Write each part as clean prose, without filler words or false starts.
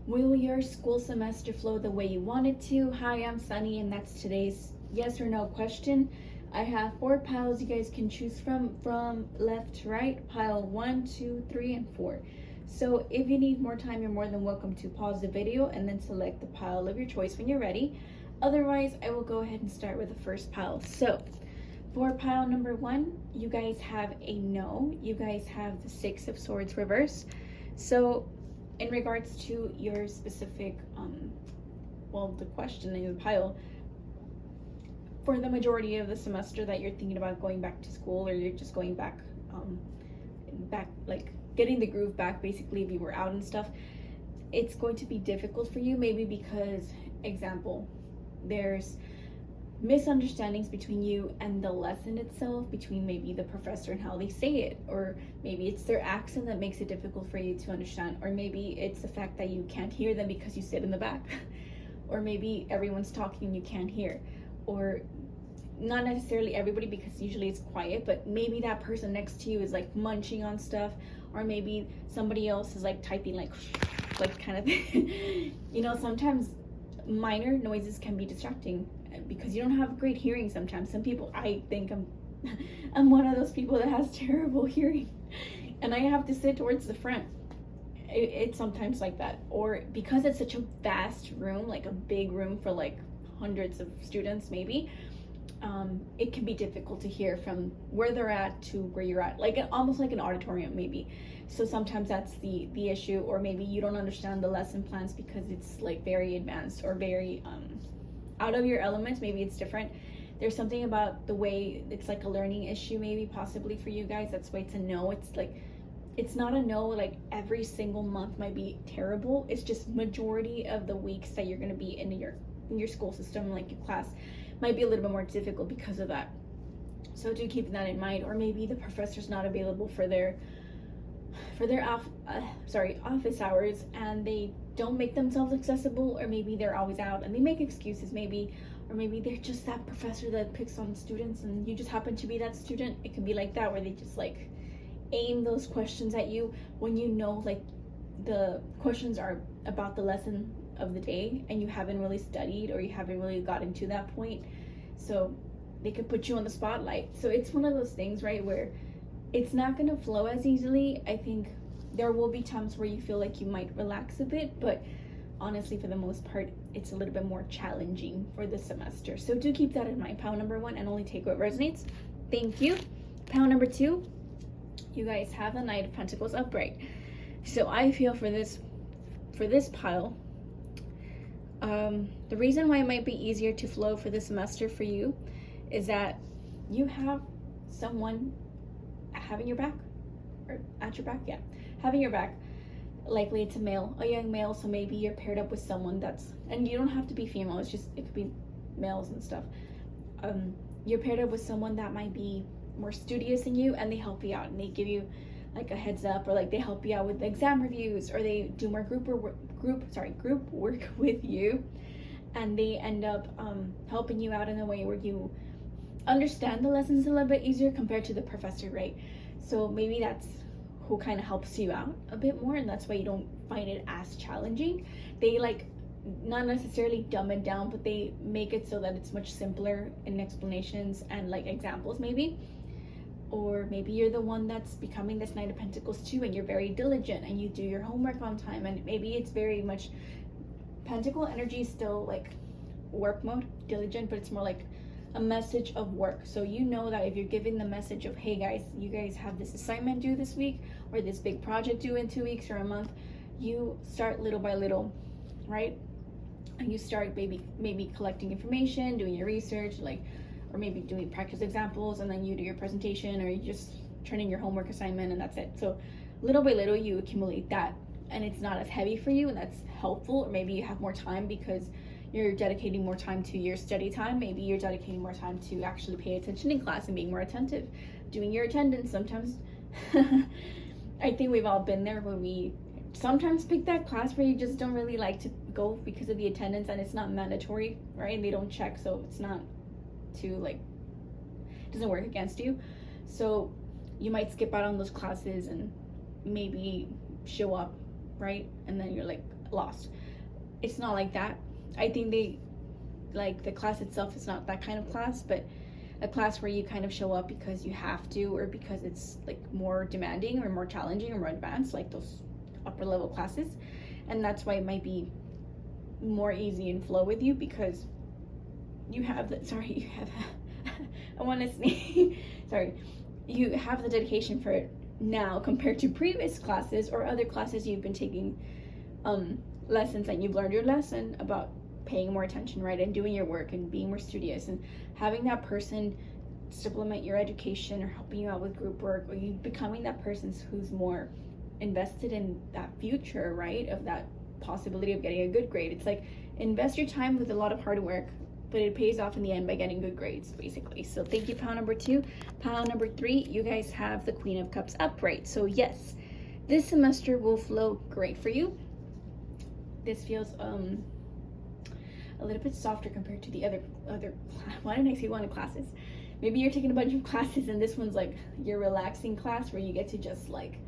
Will your school semester flow the way you want it to? Hi, I'm Sunny, and that's today's yes or no question. I have 4 piles you guys can choose from left to right. Pile 1, 2, 3, and 4. So if you need more time, you're more than welcome to pause the video and then select the pile of your choice when you're ready. Otherwise, I will go ahead and start with the first pile. So for pile number 1, you guys have a no. You guys have the 6 of Swords reverse. So in regards to your specific, the question in the pile, for the majority of the semester that you're thinking about going back to school, or you're just going back, like getting the groove back, basically, if you were out and stuff, it's going to be difficult for you, maybe because, example, there's misunderstandings between you and the lesson itself, between maybe the professor and how they say it, or maybe it's their accent that makes it difficult for you to understand, or maybe it's the fact that you can't hear them because you sit in the back, or maybe everyone's talking and you can't hear, or not necessarily everybody because usually it's quiet, but maybe that person next to you is like munching on stuff, or maybe somebody else is like typing like kind of thing. Sometimes minor noises can be distracting because you don't have great hearing sometimes. Some people, I think I'm one of those people that has terrible hearing, and I have to sit towards the front. It's sometimes like that, or because it's such a vast room, like a big room for like hundreds of students maybe, it can be difficult to hear from where they're at to where you're at, like almost like an auditorium maybe. So sometimes that's the issue, or maybe you don't understand the lesson plans because it's like very advanced or very out of your element. Maybe it's different. There's something about the way it's like a learning issue, maybe possibly for you guys. That's why it's a no. It's like, it's not a no like every single month might be terrible. It's just majority of the weeks that you're going to be in your school system, like your class, might be a little bit more difficult because of that. So do keep that in mind. Or maybe the professor's not available for their office hours, and they don't make themselves accessible, or maybe they're always out and they make excuses maybe, or maybe they're just that professor that picks on students and you just happen to be that student. It can be like that, where they just like aim those questions at you when you know like the questions are about the lesson of the day and you haven't really studied, or you haven't really gotten to that point, so they could put you on the spotlight. So it's one of those things, right, where it's not going to flow as easily. I think there will be times where you feel like you might relax a bit, but honestly, for the most part, it's a little bit more challenging for the semester. So do keep that in mind. Pile number 1, and only take what resonates. Thank you. Pile number 2, you guys have the Knight of Pentacles upright. So I feel for this pile, the reason why it might be easier to flow for this semester for you is that you have someone having your back, or at your back, yeah, having your back. Likely it's a young male, so maybe you're paired up with someone that's, and you don't have to be female, it could be males and stuff. You're paired up with someone that might be more studious than you, and they help you out, and they give you like a heads up, or like they help you out with the exam reviews, or they do more group work with you, and they end up helping you out in a way where you understand the lessons a little bit easier compared to the professor, right? So maybe that's who kind of helps you out a bit more, and that's why you don't find it as challenging. They like not necessarily dumb it down, but they make it so that it's much simpler in explanations and like examples maybe. Or maybe you're the one that's becoming this Knight of Pentacles too, and you're very diligent and you do your homework on time, and maybe it's very much Pentacle energy is still like work mode, diligent, but it's more like a message of work. So you know that if you're giving the message of, hey guys, you guys have this assignment due this week, or this big project due in 2 weeks or a month, you start little by little, right? And you start maybe collecting information, doing your research, like, or maybe doing practice examples, and then you do your presentation, or you just turn in your homework assignment, and that's it. So little by little you accumulate that, and it's not as heavy for you, and that's helpful. Or maybe you have more time because you're dedicating more time to your study time. Maybe you're dedicating more time to actually pay attention in class and being more attentive, doing your attendance. Sometimes I think we've all been there, where we sometimes pick that class where you just don't really like to go because of the attendance, and it's not mandatory, right? And they don't check, so it's not too like, it doesn't work against you. So you might skip out on those classes and maybe show up, right? And then you're like, lost. It's not like that. I think they, like, the class itself is not that kind of class, but a class where you kind of show up because you have to, or because it's like more demanding or more challenging or more advanced, like those upper level classes. And that's why it might be more easy and flow with you, because you have the, sorry, you have, I want to sneeze, sorry, you have the dedication for it now compared to previous classes or other classes you've been taking, lessons, and you've learned your lesson about paying more attention, right, and doing your work and being more studious, and having that person supplement your education or helping you out with group work, or you becoming that person who's more invested in that future, right, of that possibility of getting a good grade. It's like, invest your time with a lot of hard work, but it pays off in the end by getting good grades, basically. So thank you, pile number 2. Pile number 3, you guys have the Queen of Cups upright. So yes, this semester will flow great for you. This feels a little bit softer compared to the other why didn't I say one of classes? Maybe you're taking a bunch of classes and this one's like your relaxing class, where you get to just like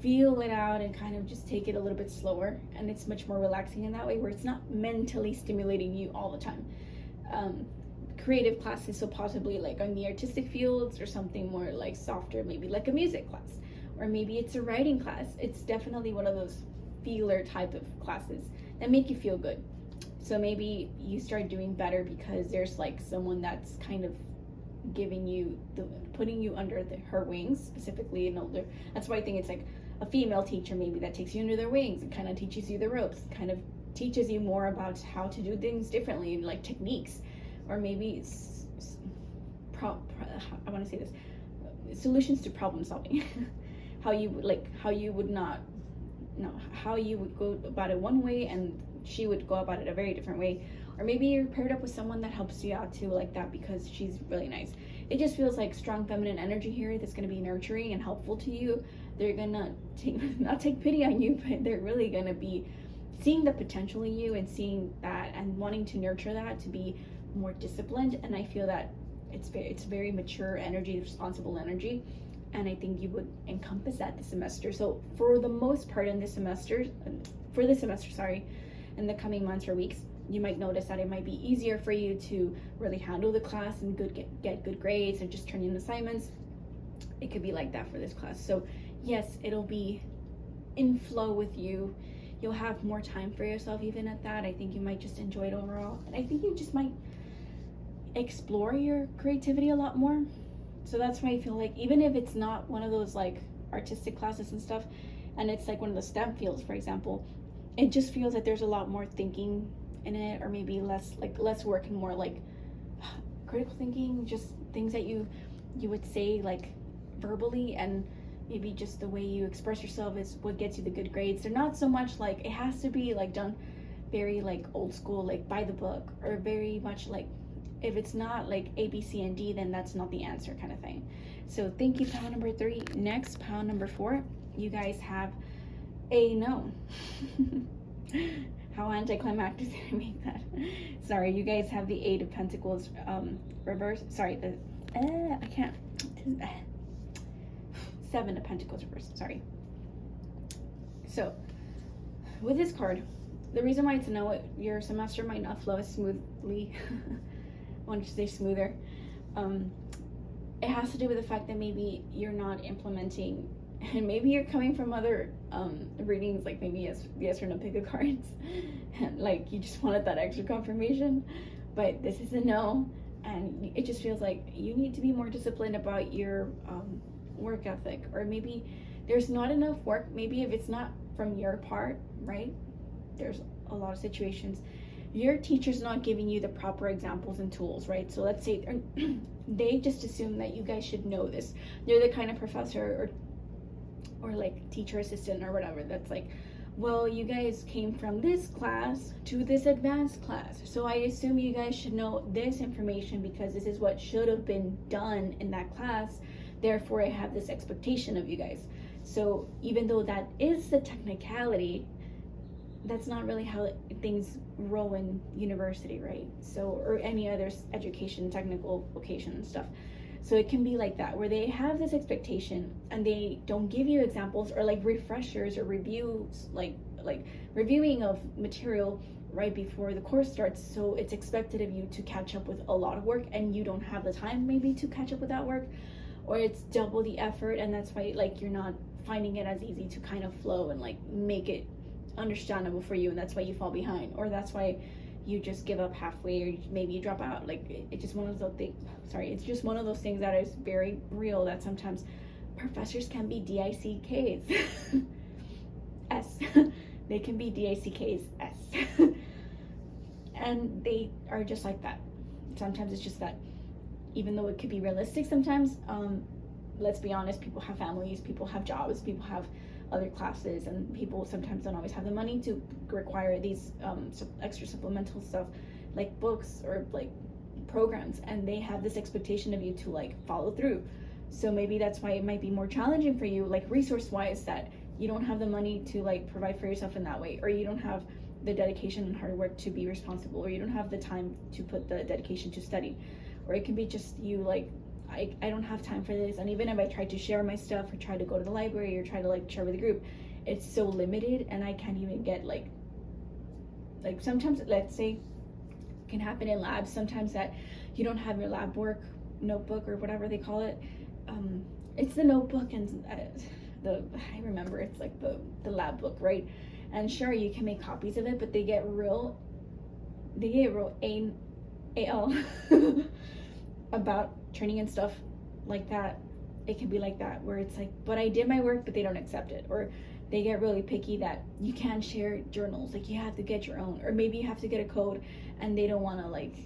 feel it out and kind of just take it a little bit slower, and it's much more relaxing in that way, where it's not mentally stimulating you all the time. Creative classes, so possibly like on the artistic fields, or something more like softer, maybe like a music class, or maybe it's a writing class. It's definitely one of those feeler type of classes that make you feel good. So maybe you start doing better because there's like someone that's kind of giving you putting you under her wings, specifically an older. That's why I think it's like a female teacher maybe that takes you under their wings and kind of teaches you the ropes, kind of teaches you more about how to do things differently, and like techniques, or maybe I want to say this, solutions to problem solving. how you would go about it one way and she would go about it a very different way. Or maybe you're paired up with someone that helps you out too, like that, because she's really nice. It just feels like strong feminine energy here that's going to be nurturing and helpful to you. They're gonna not take pity on you, but they're really gonna be seeing the potential in you and seeing that and wanting to nurture that to be more disciplined. And I feel that it's very mature energy, responsible energy, and I think you would encompass that this semester. So for the most part in this semester, in the coming months or weeks, you might notice that it might be easier for you to really handle the class and get good grades and just turn in assignments. It could be like that for this class. So yes, it'll be in flow with you. You'll have more time for yourself even at that. I think you might just enjoy it overall. And I think you just might explore your creativity a lot more. So that's why I feel like, even if it's not one of those like artistic classes and stuff, and it's like one of the STEM fields, for example, it just feels like there's a lot more thinking in it, or maybe less work and more like critical thinking, just things that you would say like verbally, and maybe just the way you express yourself is what gets you the good grades. They're not so much like it has to be like done very like old school, like by the book, or very much like if it's not like A, B, C, and D, then that's not the answer kind of thing. So thank you, pile number 3. Next, pile number 4, you guys have a no. How anticlimactic did I make that? Sorry, you guys have the 8 of Pentacles reverse. Sorry, I can't. 7 of Pentacles reverse. Sorry. So with this card, the reason why it's a no, your semester might not flow as smoothly. I want to say smoother. It has to do with the fact that maybe you're not implementing, and maybe you're coming from other readings, like maybe yes or no pick of cards, and like you just wanted that extra confirmation, but this is a no, and it just feels like you need to be more disciplined about your work ethic, or maybe there's not enough work. Maybe if it's not from your part, right? There's a lot of situations your teacher's not giving you the proper examples and tools, right? So let's say they just assume that you guys should know this. They're the kind of professor or like teacher assistant or whatever that's like, well, you guys came from this class to this advanced class, so I assume you guys should know this information because this is what should have been done in that class. Therefore, I have this expectation of you guys. So even though that is the technicality, that's not really how things roll in university, right? So, or any other education, technical vocation and stuff. So it can be like that, where they have this expectation and they don't give you examples or like refreshers or reviews, like like reviewing of material right before the course starts, so it's expected of you to catch up with a lot of work and you don't have the time maybe to catch up with that work, or it's double the effort, and that's why like you're not finding it as easy to kind of flow and like make it understandable for you, and that's why you fall behind, or that's why you just give up halfway, or maybe you drop out. Like it's just one of those things. Sorry, it's just one of those things that is very real, that sometimes professors can be DICKs. S. They can be DICKs S. And they are just like that. Sometimes it's just that, even though it could be realistic sometimes, let's be honest, people have families, people have jobs, people have other classes, and people sometimes don't always have the money to require these extra supplemental stuff like books or like programs, and they have this expectation of you to like follow through. So maybe that's why it might be more challenging for you, like resource wise, that you don't have the money to like provide for yourself in that way, or you don't have the dedication and hard work to be responsible, or you don't have the time to put the dedication to study. Or it can be just you like, I don't have time for this, and even if I try to share my stuff or try to go to the library or try to like share with the group, it's so limited, and I can't even get like sometimes, let's say, can happen in labs sometimes that you don't have your lab work notebook or whatever they call it. It's the notebook and I remember it's like the lab book, right? And sure, you can make copies of it, but they get real AL about training and stuff like that. It can be like that, where it's like, but I did my work, but they don't accept it. Or they get really picky that you can't share journals, like you have to get your own, or maybe you have to get a code and they don't want to like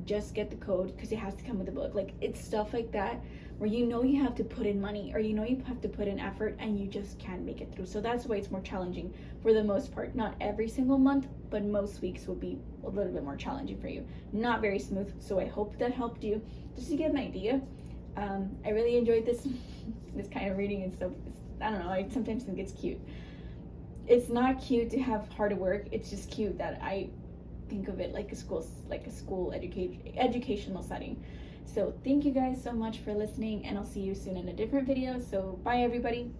just get the code because it has to come with the book. Like it's stuff like that where you know you have to put in money, or you know you have to put in effort, and you just can't make it through. So that's why it's more challenging for the most part. Not every single month, but most weeks will be a little bit more challenging for you. Not very smooth. So I hope that helped you just to get an idea. I really enjoyed this kind of reading and stuff. I don't know, I sometimes think it's cute. It's not cute to have hard work. It's just cute that I think of it like a school educational setting. So thank you guys so much for listening, and I'll see you soon in a different video. So bye everybody.